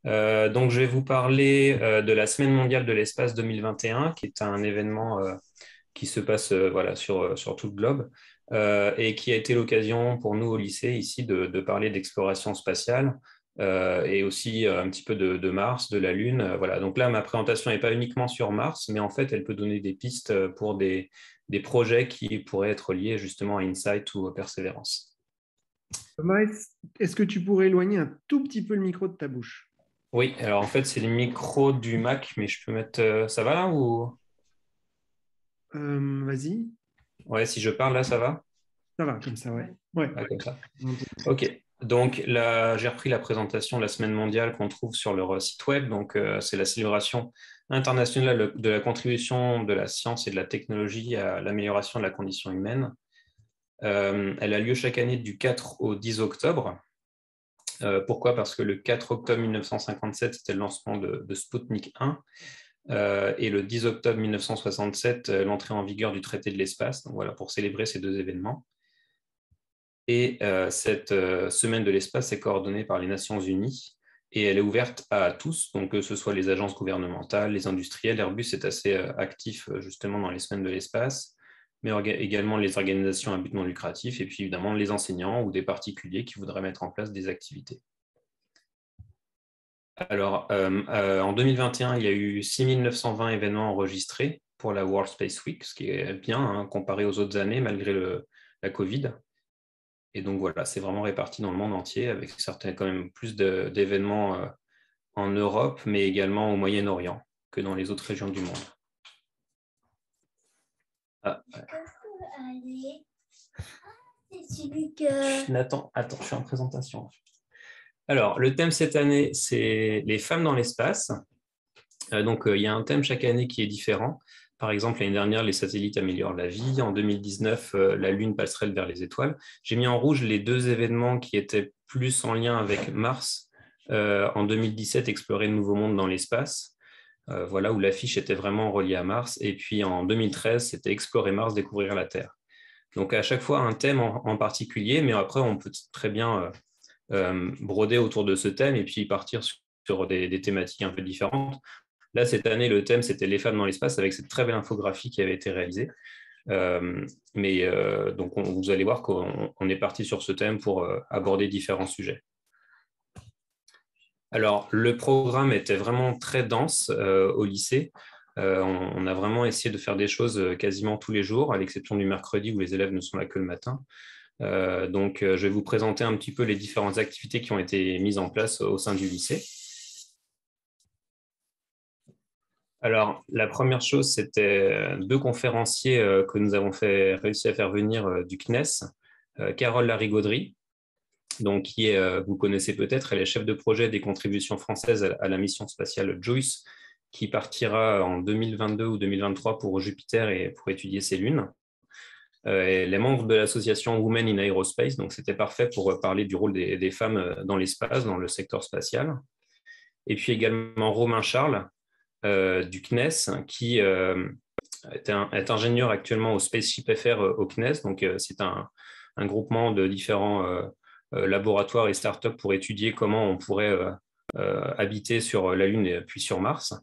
Donc, je vais vous parler de la Semaine mondiale de l'espace 2021, qui est un événement qui se passe voilà, sur tout le globe et qui a été l'occasion pour nous au lycée ici de parler d'exploration spatiale et aussi un petit peu de Mars, de la Lune. Voilà. Donc là, ma présentation n'est pas uniquement sur Mars, mais en fait, elle peut donner des pistes pour des projets qui pourraient être liés justement à InSight ou à Persévérance. Thomas, est-ce que tu pourrais éloigner un tout petit peu le micro de ta bouche? Oui, alors en fait, c'est le micro du Mac, mais je peux mettre. Ça va là ou. Vas-y. Ouais, si je parle là, ça va? Ça va, comme ça, ouais. Ouais. Ah, comme ça. Ok. Donc là, j'ai repris la présentation de la semaine mondiale qu'on trouve sur leur site web. Donc, c'est la célébration internationale de la contribution de la science et de la technologie à l'amélioration de la condition humaine. Elle a lieu chaque année du 4 au 10 octobre. Pourquoi? Parce que le 4 octobre 1957, c'était le lancement de Sputnik 1. Et le 10 octobre 1967, l'entrée en vigueur du traité de l'espace. Donc voilà, pour célébrer ces deux événements. Et cette semaine de l'espace est coordonnée par les Nations Unies et elle est ouverte à tous, donc que ce soit les agences gouvernementales, les industriels. Airbus est assez actif justement dans les semaines de l'espace, mais également les organisations à but non lucratif et puis évidemment les enseignants ou des particuliers qui voudraient mettre en place des activités. Alors, en 2021, il y a eu 6 920 événements enregistrés pour la World Space Week, ce qui est bien hein, comparé aux autres années malgré la Covid. Et donc voilà, c'est vraiment réparti dans le monde entier avec certains quand même plus d'événements en Europe, mais également au Moyen-Orient que dans les autres régions du monde. Ah, Nathan, attends, je suis en présentation. Alors, le thème cette année, c'est les femmes dans l'espace. Donc, il y a un thème chaque année qui est différent. Par exemple, l'année dernière, les satellites améliorent la vie. En 2019, la Lune passerait vers les étoiles. J'ai mis en rouge les deux événements qui étaient plus en lien avec Mars. En 2017, explorer de nouveaux mondes dans l'espace. Voilà, où l'affiche était vraiment reliée à Mars. Et puis en 2013, c'était explorer Mars, découvrir la Terre. Donc à chaque fois, un thème en particulier, mais après, on peut très bien broder autour de ce thème et puis partir sur des thématiques un peu différentes. Là, cette année, le thème, c'était les femmes dans l'espace avec cette très belle infographie qui avait été réalisée. Donc, vous allez voir qu'on est parti sur ce thème pour aborder différents sujets. Alors, le programme était vraiment très dense au lycée. On a vraiment essayé de faire des choses quasiment tous les jours, à l'exception du mercredi où les élèves ne sont là que le matin. Donc, je vais vous présenter un petit peu les différentes activités qui ont été mises en place au sein du lycée. Alors, la première chose, c'était deux conférenciers que nous avons réussi à faire venir du CNES, Carole Larigauderie, donc, qui est, vous connaissez peut-être, elle est chef de projet des contributions françaises à la mission spatiale JUICE, qui partira en 2022 ou 2023 pour Jupiter et pour étudier ses lunes. Elle est membre de l'association Women in Aerospace, donc c'était parfait pour parler du rôle des femmes dans l'espace, dans le secteur spatial. Et puis également Romain Charles, du CNES, qui est ingénieur actuellement au Spaceship FR au CNES. Donc, c'est un groupement de différents laboratoires et startups pour étudier comment on pourrait habiter sur la Lune et puis sur Mars.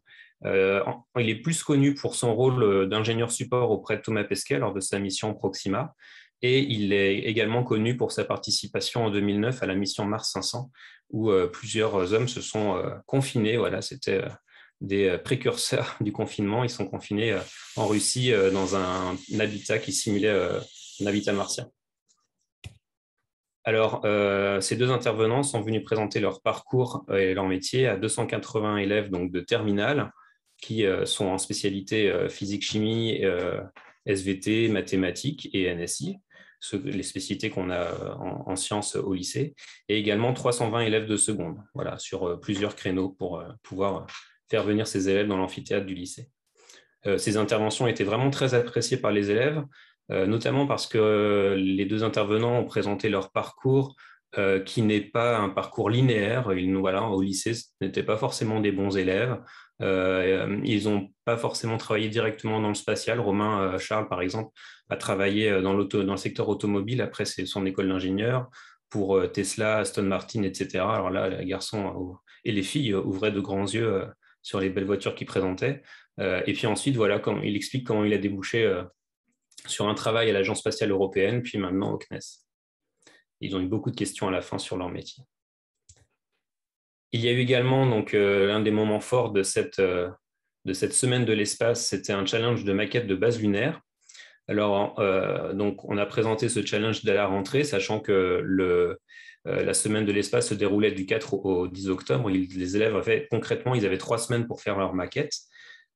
Il est plus connu pour son rôle d'ingénieur support auprès de Thomas Pesquet lors de sa mission Proxima. Et il est également connu pour sa participation en 2009 à la mission Mars 500, où plusieurs hommes se sont confinés. Voilà, c'était des précurseurs du confinement. Ils sont confinés en Russie dans un habitat qui simulait un habitat martien. Alors, ces deux intervenants sont venus présenter leur parcours et leur métier à 280 élèves donc, de terminale qui sont en spécialité physique-chimie, SVT, mathématiques et NSI, les spécialités qu'on a en sciences au lycée, et également 320 élèves de seconde, voilà, sur plusieurs créneaux pour pouvoir faire venir ces élèves dans l'amphithéâtre du lycée. Ces interventions étaient vraiment très appréciées par les élèves, notamment parce que les deux intervenants ont présenté leur parcours qui n'est pas un parcours linéaire. Voilà, au lycée, ce n'étaient pas forcément des bons élèves. Ils n'ont pas forcément travaillé directement dans le spatial. Romain Charles, par exemple, a travaillé dans le secteur automobile après son école d'ingénieur. pour Tesla, Aston Martin, etc. Alors là, les garçons et les filles ouvraient de grands yeux sur les belles voitures qu'il présentait. Et puis ensuite, voilà, il explique comment il a débouché sur un travail à l'Agence spatiale européenne, puis maintenant au CNES. Ils ont eu beaucoup de questions à la fin sur leur métier. Il y a eu également donc l'un des moments forts de cette semaine de l'espace, c'était un challenge de maquette de base lunaire. Alors, donc, on a présenté ce challenge dès la rentrée, sachant que la semaine de l'espace se déroulait du 4 au 10 octobre. Les élèves concrètement, ils avaient 3 semaines pour faire leur maquette.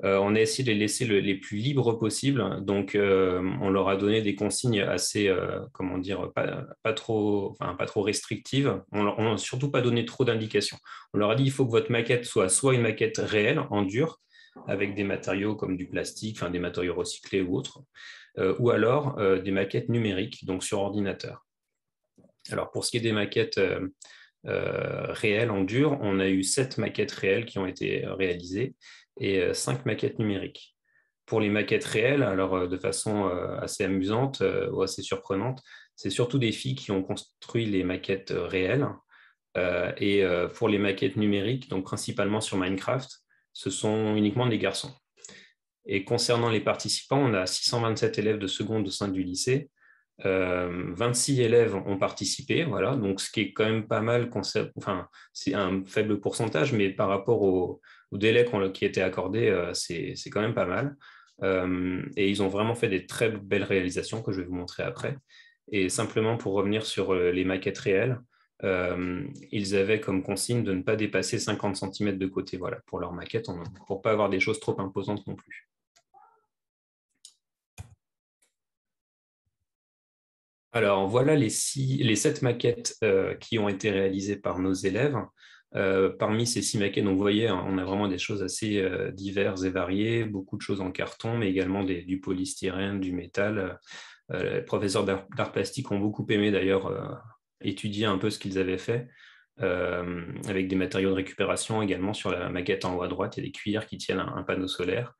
On a essayé de les laisser les plus libres possible. Donc, on leur a donné des consignes assez, comment dire, pas trop restrictives. On n'a surtout pas donné trop d'indications. On leur a dit il faut que votre maquette soit une maquette réelle, en dur, avec des matériaux comme du plastique, des matériaux recyclés ou autres, ou alors des maquettes numériques, donc sur ordinateur. Alors, pour ce qui est des maquettes réelles en dur, on a eu 7 maquettes réelles qui ont été réalisées et 5 maquettes numériques. Pour les maquettes réelles, alors de façon assez amusante ou assez surprenante, c'est surtout des filles qui ont construit les maquettes réelles. Et pour les maquettes numériques, donc principalement sur Minecraft, ce sont uniquement des garçons. Et concernant les participants, on a 627 élèves de seconde au sein du lycée. 26 élèves ont participé, voilà, donc ce qui est quand même pas mal, c'est un faible pourcentage, mais par rapport au délai qui était accordé, c'est quand même pas mal. Et ils ont vraiment fait des très belles réalisations que je vais vous montrer après. Et simplement pour revenir sur les maquettes réelles, ils avaient comme consigne de ne pas dépasser 50 cm de côté, voilà, pour leur maquette, pour ne pas avoir des choses trop imposantes non plus. Alors, voilà les 7 maquettes qui ont été réalisées par nos élèves. Parmi ces 6 maquettes, donc vous voyez, hein, on a vraiment des choses assez diverses et variées, beaucoup de choses en carton, mais également du polystyrène, du métal. Les professeurs d'art plastique ont beaucoup aimé d'ailleurs étudier un peu ce qu'ils avaient fait, avec des matériaux de récupération également. Sur la maquette en haut à droite, il y a des cuillères qui tiennent un panneau solaire.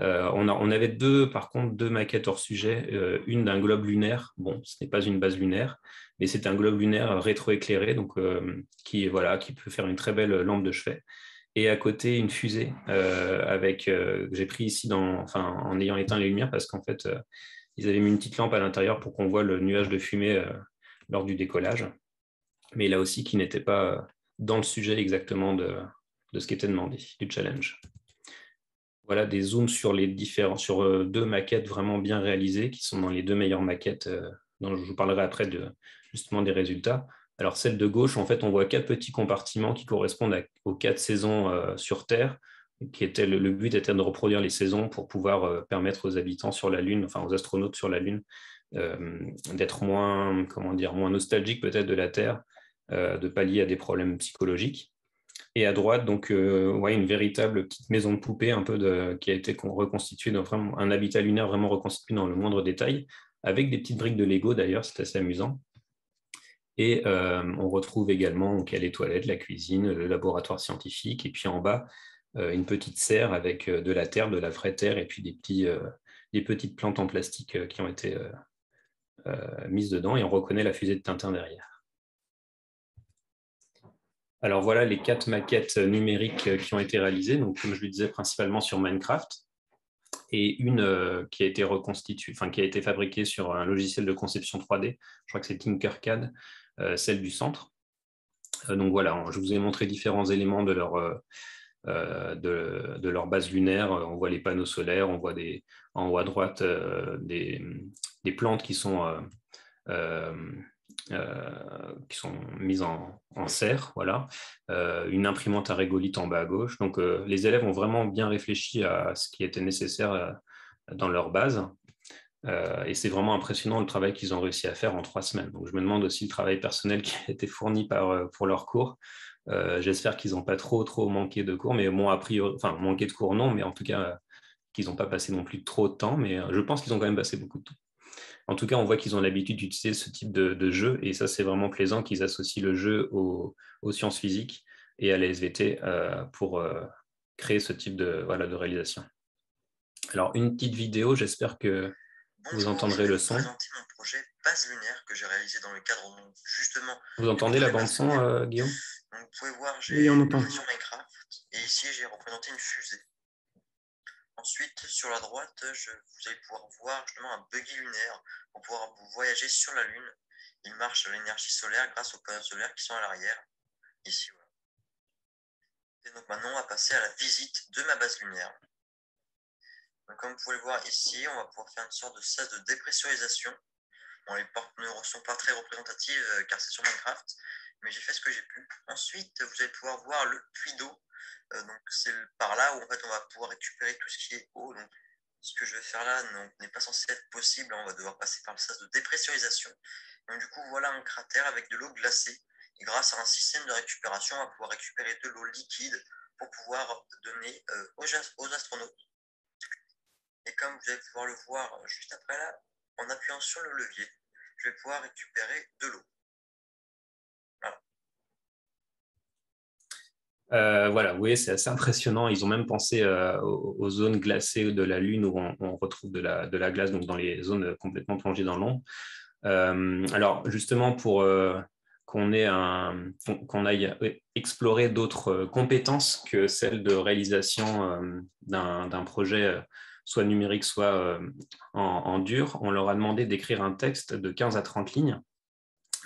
On avait par contre deux maquettes hors sujet, une d'un globe lunaire. Bon, ce n'est pas une base lunaire, mais c'est un globe lunaire rétroéclairé, donc qui peut faire une très belle lampe de chevet. Et à côté, une fusée que j'ai pris ici en ayant éteint les lumières, parce qu'en fait, ils avaient mis une petite lampe à l'intérieur pour qu'on voit le nuage de fumée lors du décollage. Mais là aussi, qui n'était pas dans le sujet exactement de ce qui était demandé, du challenge. Voilà des zooms sur deux maquettes vraiment bien réalisées, qui sont dans les 2 meilleures maquettes dont je vous parlerai après justement des résultats. Alors celle de gauche, en fait, on voit 4 petits compartiments qui correspondent aux 4 saisons sur Terre. Le but était de reproduire les saisons pour pouvoir permettre aux habitants sur la Lune, aux astronautes sur la Lune, d'être moins nostalgiques peut-être de la Terre, de pallier à des problèmes psychologiques. Et à droite, donc, une véritable petite maison de poupée qui a été reconstituée dans un habitat lunaire vraiment reconstitué dans le moindre détail, avec des petites briques de Lego d'ailleurs, c'est assez amusant. Et on retrouve également donc, les toilettes, la cuisine, le laboratoire scientifique, et puis en bas, une petite serre avec de la terre, de la vraie terre, et puis des petites plantes en plastique qui ont été mises dedans, et on reconnaît la fusée de Tintin derrière. Alors voilà les 4 maquettes numériques qui ont été réalisées, donc comme je le disais, principalement sur Minecraft, et une qui a été reconstituée, qui a été fabriquée sur un logiciel de conception 3D, je crois que c'est Tinkercad, celle du centre. Donc voilà, je vous ai montré différents éléments de leur base lunaire. On voit les panneaux solaires, on voit en haut à droite des plantes qui sont mises en serre, voilà. Une imprimante à régolithe en bas à gauche. Donc, les élèves ont vraiment bien réfléchi à ce qui était nécessaire dans leur base. Et c'est vraiment impressionnant le travail qu'ils ont réussi à faire en 3 semaines. Donc, je me demande aussi le travail personnel qui a été fourni pour leurs cours. J'espère qu'ils n'ont pas trop manqué de cours, mais bon, a priori, manqué de cours, non, mais en tout cas, qu'ils n'ont pas passé non plus trop de temps, mais je pense qu'ils ont quand même passé beaucoup de temps. En tout cas, on voit qu'ils ont l'habitude d'utiliser ce type de jeu, et ça, c'est vraiment plaisant qu'ils associent le jeu aux sciences physiques et à la SVT pour créer ce type de réalisation. Alors, une petite vidéo, j'espère que vous entendrez le son. base lunaire que j'ai réalisée dans le cadre donc, justement. Vous entendez la bande-son, Guillaume? Donc, vous pouvez voir, j'ai Oui, on entend. une version Minecraft et ici j'ai représenté une fusée. Ensuite, sur la droite, vous allez pouvoir voir justement un buggy lunaire pour pouvoir voyager sur la Lune. Il marche à l'énergie solaire grâce aux panneaux solaires qui sont à l'arrière. Ici, voilà. Et donc maintenant, on va passer à la visite de ma base lunaire. Donc, comme vous pouvez le voir ici, on va pouvoir faire une sorte de sas de dépressurisation. Bon, les portes ne sont pas très représentatives car c'est sur Minecraft, mais j'ai fait ce que j'ai pu. Ensuite, vous allez pouvoir voir le puits d'eau. Donc c'est par là où en fait on va pouvoir récupérer tout ce qui est eau. Donc ce que je vais faire là n'est pas censé être possible. On va devoir passer par le sas de dépressurisation. Donc du coup voilà un cratère avec de l'eau glacée. Et grâce à un système de récupération, on va pouvoir récupérer de l'eau liquide pour pouvoir donner aux astronautes. Et comme vous allez pouvoir le voir juste après là, en appuyant sur le levier, je vais pouvoir récupérer de l'eau. Voilà, oui, c'est assez impressionnant. Ils ont même pensé aux zones glacées de la Lune où on retrouve de la glace, donc dans les zones complètement plongées dans l'ombre. Alors, justement, pour qu'on aille explorer d'autres compétences que celles de réalisation d'un projet, soit numérique, soit en dur, on leur a demandé d'écrire un texte de 15 à 30 lignes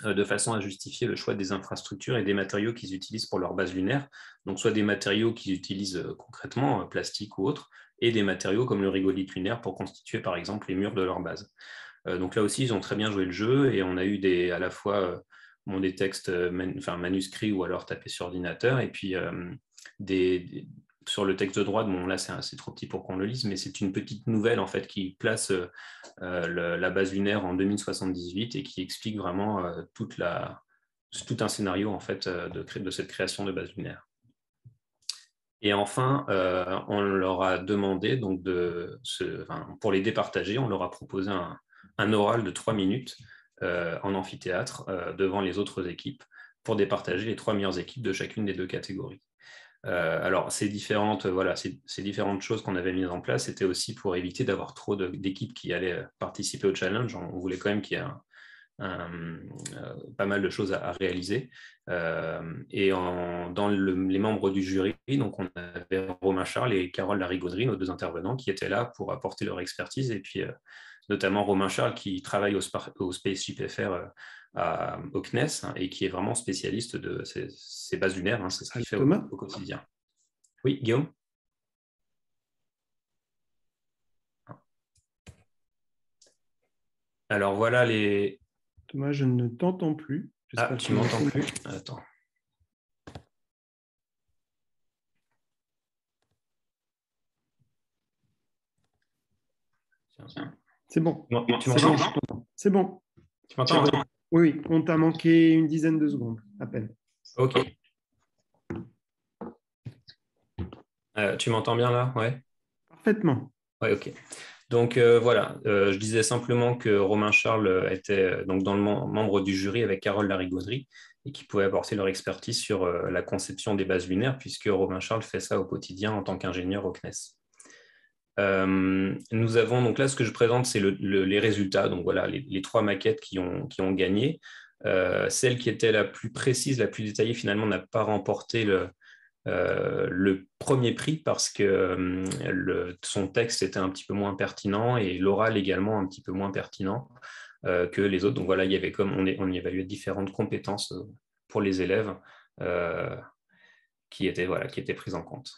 de façon à justifier le choix des infrastructures et des matériaux qu'ils utilisent pour leur base lunaire, donc soit des matériaux qu'ils utilisent concrètement, plastique ou autres, et des matériaux comme le rigolite lunaire pour constituer par exemple les murs de leur base. Donc là aussi, ils ont très bien joué le jeu et on a eu à la fois des textes manuscrits ou alors tapés sur ordinateur et puis sur le texte de droite, bon là c'est trop petit pour qu'on le lise, mais c'est une petite nouvelle en fait qui place la base lunaire en 2078 et qui explique vraiment tout un scénario en fait de cette création de base lunaire. Et enfin, on leur a demandé donc pour les départager, on leur a proposé un oral de 3 minutes en amphithéâtre devant les autres équipes pour départager les 3 meilleures équipes de chacune des 2 catégories. Alors, ces différentes choses qu'on avait mises en place, c'était aussi pour éviter d'avoir trop d'équipes qui allaient participer au challenge. On voulait quand même qu'il y ait pas mal de choses à réaliser. Et dans les membres du jury, donc on avait Romain Charles et Carole Larigauderie, nos 2 intervenants, qui étaient là pour apporter leur expertise. Et puis, notamment Romain Charles, qui travaille au Spaceship FR au CNES et qui est vraiment spécialiste de ces bases lunaires. C'est ce qu'il fait au quotidien. Oui, Guillaume? Alors voilà les... Thomas, je ne t'entends plus. Ah, tu m'entends plus? Attends. C'est bon. Tu m'entends? C'est bon. Tu m'entends? Oui, on t'a manqué une dizaine de secondes, à peine. Ok. Tu m'entends bien là? Ouais. Parfaitement. Ouais, ok. Donc voilà, je disais simplement que Romain Charles était donc dans le membre du jury avec Carole Larigauderie et qui pouvait apporter leur expertise sur la conception des bases lunaires, puisque Romain Charles fait ça au quotidien en tant qu'ingénieur au CNES. Nous avons donc là, ce que je présente, c'est les résultats. Donc voilà, les 3 maquettes qui ont gagné. Celle qui était la plus précise, la plus détaillée, finalement, n'a pas remporté le premier prix parce que son texte était un petit peu moins pertinent et l'oral également un petit peu moins pertinent que les autres. Donc voilà, il y avait on y évaluait différentes compétences pour les élèves qui étaient prises en compte.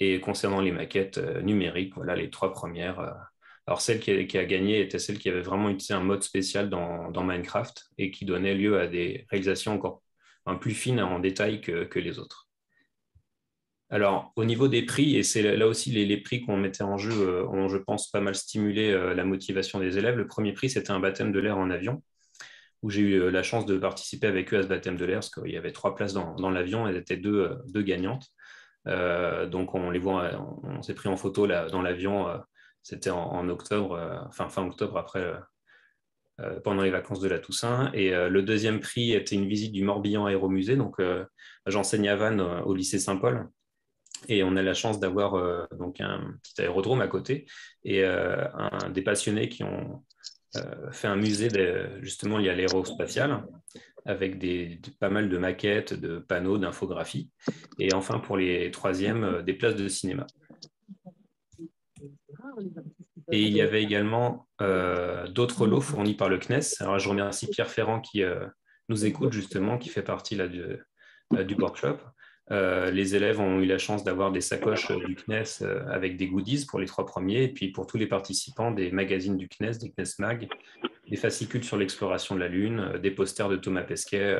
Et concernant les maquettes numériques, voilà les 3 premières. Alors celle qui a gagné était celle qui avait vraiment utilisé un mode spécial dans Minecraft et qui donnait lieu à des réalisations encore plus fines en détail que les autres. Alors, au niveau des prix, et c'est là aussi les prix qu'on mettait en jeu ont, je pense, pas mal stimulé la motivation des élèves. Le premier prix, c'était un baptême de l'air en avion, où j'ai eu la chance de participer avec eux à ce baptême de l'air, parce qu'il y avait 3 places dans l'avion, elles étaient deux gagnantes. Donc, on s'est pris en photo là, dans l'avion, c'était en octobre, fin octobre, après pendant les vacances de la Toussaint. Et le deuxième prix était une visite du Morbihan Aéromusée. Donc, j'enseigne à Vannes au lycée Saint-Paul. Et on a la chance d'avoir donc un petit aérodrome à côté et des passionnés qui ont fait un musée justement lié à l'aérospatiale, avec pas mal de maquettes, de panneaux, d'infographies. Et enfin, pour les troisièmes, des places de cinéma. Et il y avait également d'autres lots fournis par le CNES. Alors, je remercie Pierre Ferrand qui nous écoute justement, qui fait partie là, du workshop. Les élèves ont eu la chance d'avoir des sacoches du CNES avec des goodies pour les 3 premiers, et puis pour tous les participants, des magazines du CNES, des CNES Mag, des fascicules sur l'exploration de la Lune, des posters de Thomas Pesquet,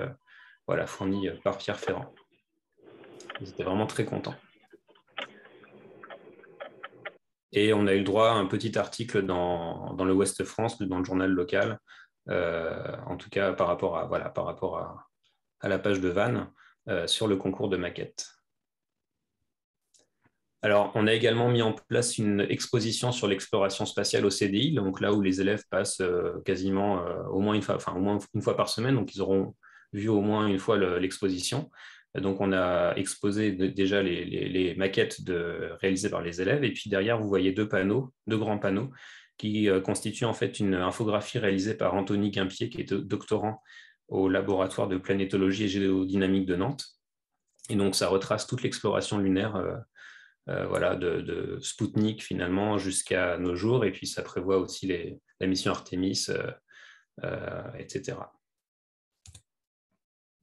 voilà, fournis par Pierre Ferrand. Ils étaient vraiment très contents. Et on a eu le droit à un petit article dans le Ouest France, dans le journal local, en tout cas par rapport à la page de Vannes, sur le concours de maquettes. Alors, on a également mis en place une exposition sur l'exploration spatiale au CDI, donc là où les élèves passent quasiment au moins une fois par semaine, donc ils auront vu au moins une fois l'exposition. Donc, on a exposé déjà les maquettes réalisées par les élèves, et puis derrière, vous voyez deux grands panneaux, qui constituent en fait une infographie réalisée par Anthony Guimpier, qui est doctorant au laboratoire de planétologie et géodynamique de Nantes. Et donc, ça retrace toute l'exploration lunaire voilà, de Spoutnik finalement jusqu'à nos jours, et puis ça prévoit aussi la mission Artemis, etc.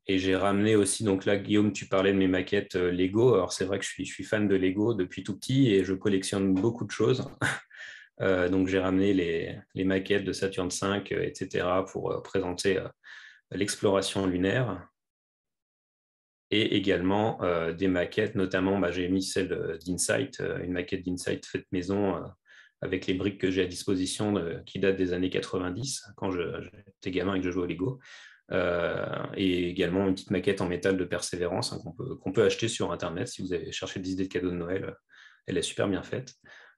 Et j'ai ramené aussi, donc là Guillaume, tu parlais de mes maquettes Lego. Alors c'est vrai que je suis fan de Lego depuis tout petit et je collectionne beaucoup de choses. Donc j'ai ramené les maquettes de Saturne V, etc. pour présenter l'exploration lunaire. Et également des maquettes, notamment j'ai mis celle d'Insight, une maquette d'Insight faite maison avec les briques que j'ai à disposition qui datent des années 90, quand j'étais gamin et que je jouais au Lego. Et également une petite maquette en métal de Persévérance qu'on peut acheter sur Internet si vous avez cherché des idées de cadeaux de Noël. Elle est super bien faite.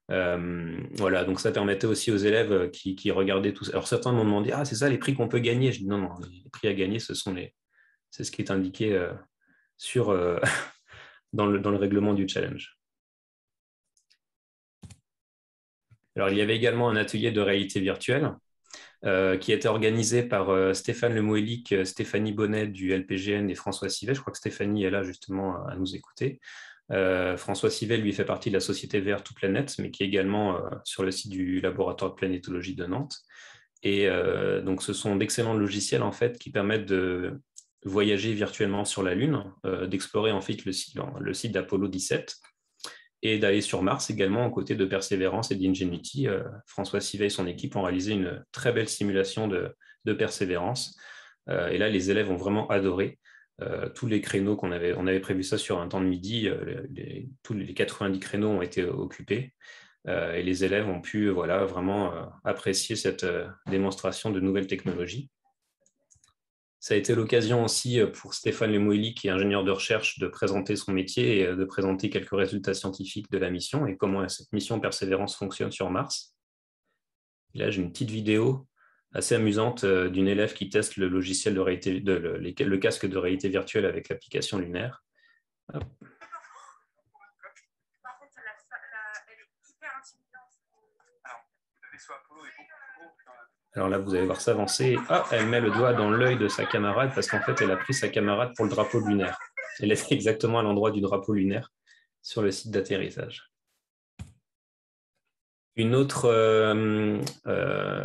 Voilà, donc ça permettait aussi aux élèves qui regardaient tout ça. Alors certains m'ont demandé, ah c'est ça les prix qu'on peut gagner. Je dis non, les prix à gagner, c'est ce qui est indiqué dans le règlement du challenge. Alors, il y avait également un atelier de réalité virtuelle qui a été organisé par Stéphane Lemoélic, Stéphanie Bonnet du LPGN et François Sivet. Je crois que Stéphanie est là justement à nous écouter. François Sivet, lui, fait partie de la société VR Tout Planète, mais qui est également sur le site du laboratoire de planétologie de Nantes. Et donc, ce sont d'excellents logiciels en fait qui permettent de voyager virtuellement sur la Lune, d'explorer en fait le site d'Apollo 17 et d'aller sur Mars également aux côtés de Persévérance et d'Ingenuity. François Sivet et son équipe ont réalisé une très belle simulation de Persévérance. Et là, les élèves ont vraiment adoré. Tous les créneaux on avait prévu ça sur un temps de midi, tous les 90 créneaux ont été occupés. Et les élèves ont pu vraiment apprécier cette démonstration de nouvelles technologies. Ça a été l'occasion aussi pour Stéphane Lemoélic, qui est ingénieur de recherche, de présenter son métier et de présenter quelques résultats scientifiques de la mission et comment cette mission Persévérance fonctionne sur Mars. Et là, j'ai une petite vidéo assez amusante d'une élève qui teste le logiciel le casque de réalité virtuelle avec l'application lunaire. Hop. Alors là, vous allez voir s'avancer. Ah, elle met le doigt dans l'œil de sa camarade parce qu'en fait, elle a pris sa camarade pour le drapeau lunaire. Elle est exactement à l'endroit du drapeau lunaire sur le site d'atterrissage. Une autre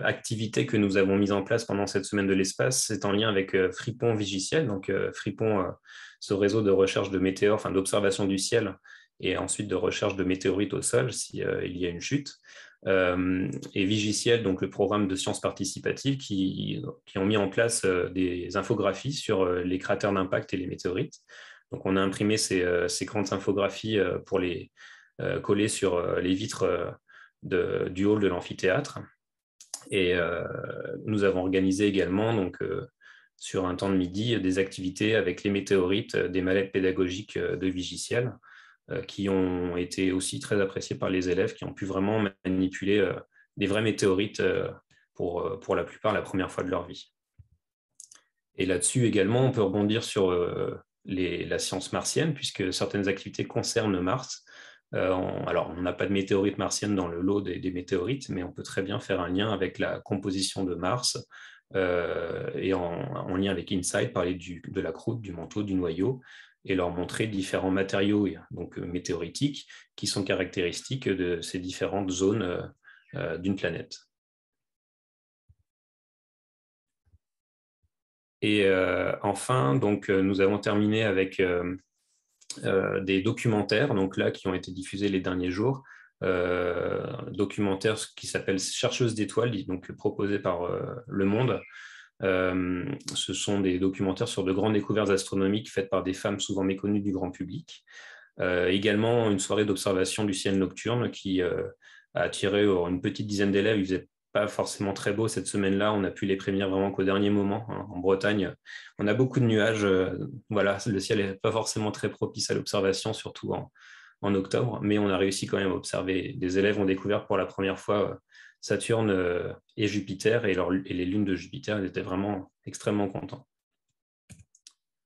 activité que nous avons mise en place pendant cette semaine de l'espace, c'est en lien avec Fripon Vigiciel. Donc, Fripon, ce réseau de recherche de météores, d'observation du ciel et ensuite de recherche de météorites au sol s'il y a une chute. Et Vigiciel, donc le programme de sciences participatives qui ont mis en place des infographies sur les cratères d'impact et les météorites. Donc, on a imprimé ces grandes infographies pour les coller sur les vitres du hall de l'amphithéâtre. Et nous avons organisé également, sur un temps de midi, des activités avec les météorites, des mallettes pédagogiques de Vigiciel, qui ont été aussi très appréciées par les élèves, qui ont pu vraiment manipuler des vraies météorites pour la plupart la première fois de leur vie. Et là-dessus également, on peut rebondir sur la science martienne, puisque certaines activités concernent Mars. Alors, on n'a pas de météorites martiennes dans le lot des météorites, mais on peut très bien faire un lien avec la composition de Mars et en lien avec InSight, parler de la croûte, du manteau, du noyau, et leur montrer différents matériaux donc, météoritiques qui sont caractéristiques de ces différentes zones d'une planète. Et enfin, donc, nous avons terminé avec des documentaires, donc là, qui ont été diffusés les derniers jours. Documentaires qui s'appellent Chercheuses d'étoiles, donc proposés par Le Monde. Ce sont des documentaires sur de grandes découvertes astronomiques faites par des femmes souvent méconnues du grand public. Également, une soirée d'observation du ciel nocturne qui a attiré une petite dizaine d'élèves. Il faisait pas forcément très beau cette semaine-là. On a pu les prévenir vraiment qu'au dernier moment. En Bretagne, on a beaucoup de nuages. Voilà, le ciel n'est pas forcément très propice à l'observation, surtout en octobre. Mais on a réussi quand même à observer. Des élèves ont découvert pour la première fois Saturne et Jupiter et les lunes de Jupiter. Ils étaient vraiment extrêmement contents.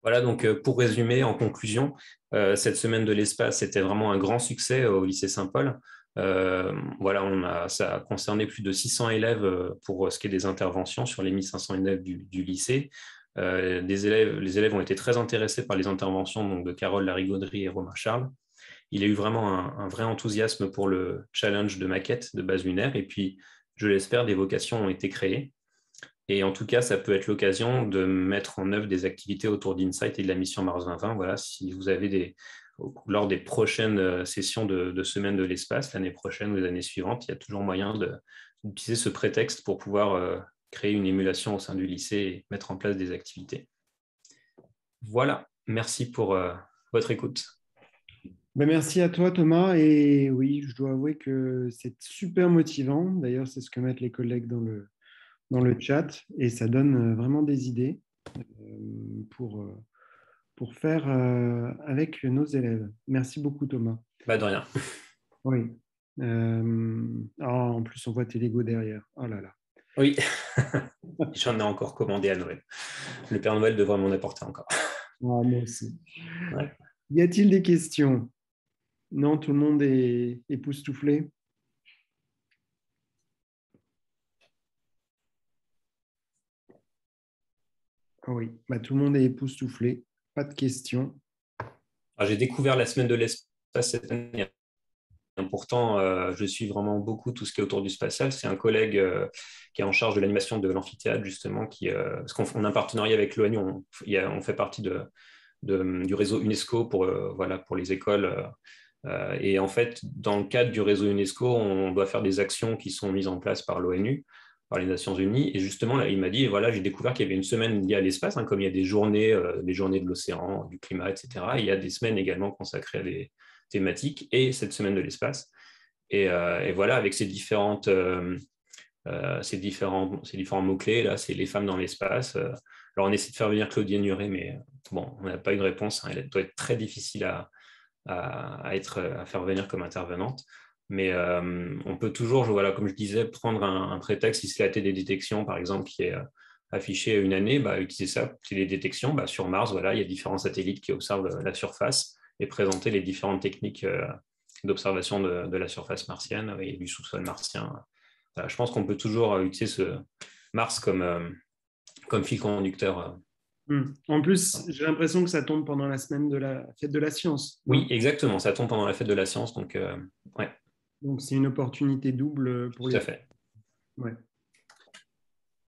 Voilà, donc pour résumer, en conclusion, cette semaine de l'espace, c'était vraiment un grand succès au lycée Saint-Paul. Voilà, ça a concerné plus de 600 élèves pour ce qui est des interventions sur les 1500 élèves du lycée. Les élèves ont été très intéressés par les interventions donc, de Carole Larigauderie et Romain Charles. Il y a eu vraiment un vrai enthousiasme pour le challenge de maquette de base lunaire. Et puis, je l'espère, des vocations ont été créées. Et en tout cas, ça peut être l'occasion de mettre en œuvre des activités autour d'InSight et de la mission Mars 2020. Voilà, si vous avez lors des prochaines sessions de semaine de l'espace, l'année prochaine ou l'année suivante, il y a toujours moyen d'utiliser ce prétexte pour pouvoir créer une émulation au sein du lycée et mettre en place des activités. Voilà, merci pour votre écoute. Ben, merci à toi, Thomas. Et oui, je dois avouer que c'est super motivant. D'ailleurs, c'est ce que mettent les collègues dans le chat. Et ça donne vraiment des idées pour faire avec nos élèves. Merci beaucoup, Thomas. Bah, de rien. Oui. En plus, on voit tes Lego derrière. Oh là là. Oui, j'en ai encore commandé à Noël. Le Père Noël devrait m'en apporter encore. Moi aussi. Ouais. Y a-t-il des questions? Non, tout le monde est époustouflé. Oui, bah, tout le monde est époustouflé. Pas de questions. J'ai découvert la semaine de l'espace cette année. Pourtant, je suis vraiment beaucoup tout ce qui est autour du spatial. C'est un collègue qui est en charge de l'animation de l'amphithéâtre, justement, parce qu'on a un partenariat avec l'ONU. On fait partie du réseau UNESCO pour les écoles. Et en fait, dans le cadre du réseau UNESCO, on doit faire des actions qui sont mises en place par l'ONU, par les Nations Unies. Et justement, là, il m'a dit, voilà, j'ai découvert qu'il y avait une semaine liée à l'espace, comme il y a des journées de l'océan, du climat, etc. Et il y a des semaines également consacrées à des thématiques et cette semaine de l'espace. Et voilà, avec ces différents mots-clés, là, c'est les femmes dans l'espace. Alors, on essaie de faire venir Claudine Nuret, mais bon, on n'a pas eu de réponse. Elle doit être très difficile à faire venir comme intervenante. Mais on peut toujours, comme je disais, prendre un prétexte, si c'est la télédétection, par exemple, qui est affiché une année, utiliser ça, télédétection. Sur Mars, voilà, il y a différents satellites qui observent la surface et présenter les différentes techniques d'observation de la surface martienne et du sous-sol martien. Voilà, je pense qu'on peut toujours utiliser ce Mars comme fil conducteur. En plus, j'ai l'impression que ça tombe pendant la semaine de la fête de la science. Oui, exactement. Ça tombe pendant la fête de la science. Donc, ouais. Donc, c'est une opportunité double pour Tout à fait. Ouais.